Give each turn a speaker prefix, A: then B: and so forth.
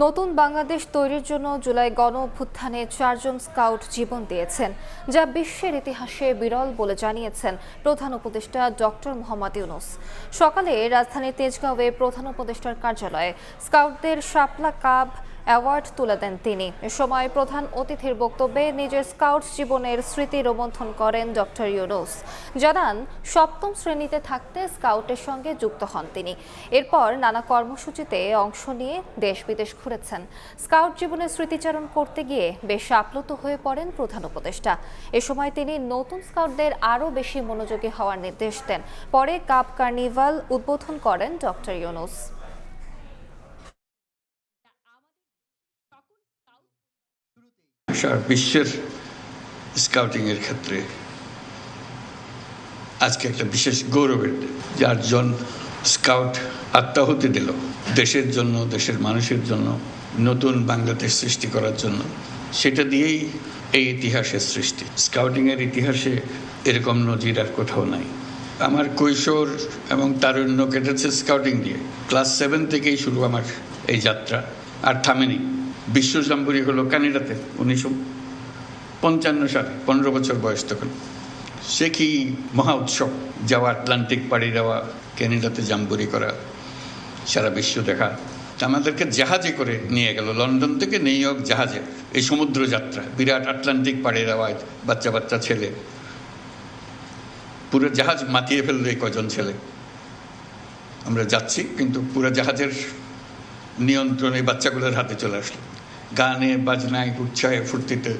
A: নতুন বাংলাদেশ তৈরির জন্য জুলাই গণ অভ্যুত্থানে 4 জন স্কাউট জীবন দিয়েছেন, যা বিশ্বের ইতিহাসে বিরল বলে জানিয়েছেন প্রধান উপদেষ্টা ডক্টর মোহাম্মদ ইউনূস। সকালে রাজধানীর তেজগাঁওয়ে প্রধান উপদেষ্টার কার্যালয়ে স্কাউটদের শাপলা কাপ অ্যাওয়ার্ড তুলে দেন তিনি। এ সময় প্রধান অতিথির বক্তব্যে নিজের স্কাউট জীবনের স্মৃতি রোমন্থন করেন ডক্টর ইউনূস। জানান, সপ্তম শ্রেণীতে থাকতে স্কাউটের সঙ্গে যুক্ত হন তিনি। এরপর নানা কর্মসূচিতে অংশ নিয়ে দেশ বিদেশ ঘুরেছেন। স্কাউট জীবনের স্মৃতিচারণ করতে গিয়ে বেশ আপ্লুত হয়ে পড়েন প্রধান উপদেষ্টা। এ সময় তিনি নতুন স্কাউটদের আরও বেশি মনোযোগী হওয়ার নির্দেশ দেন। পরে কাপ কার্নিভাল উদ্বোধন করেন ডক্টর ইউনূস।
B: বিশ্বের স্কাউটিং এর ক্ষেত্রে আজকে একটা বিশেষ গৌরবের দিন। 4 জন স্কাউট আত্মাহুতি দিল দেশের জন্য, দেশের মানুষের জন্য, নতুন বাংলাদেশ সৃষ্টি করার জন্য। সেটা দিয়েই এই ইতিহাসের সৃষ্টি। স্কাউটিং এর ইতিহাসে এরকম নজির আর কোথাও নাই। আমার কৈশোর এবং তারুণ্য কেটেছে স্কাউটিং দিয়ে। ক্লাস 7 থেকেই শুরু আমার এই যাত্রা, আর থামেনি। বিশ্ব জাম্বুরি হলো কানাডাতে 1955 সালে, 15 বছর বয়স তখন। সে কি মহা উৎসব, যাওয়া, আটলান্টিক পাড়ি দেওয়া, ক্যানাডাতে জাম্বুরি করা, সারা বিশ্ব দেখা। আমাদেরকে জাহাজে করে নিয়ে গেল, লন্ডন থেকে নিউ ইয়র্ক জাহাজে। এই সমুদ্র যাত্রা, বিরাট আটলান্টিক পাড়ি দেওয়া, বাচ্চা বাচ্চা ছেলে, পুরো জাহাজ মাতিয়ে ফেললো এই কজন ছেলে। আমরা যাচ্ছি, কিন্তু পুরো জাহাজের নিয়ন্ত্রণ এই বাচ্চাগুলোর হাতে চলে আসলো। গানে বাজনায় উৎসাহে ফুর্তিতে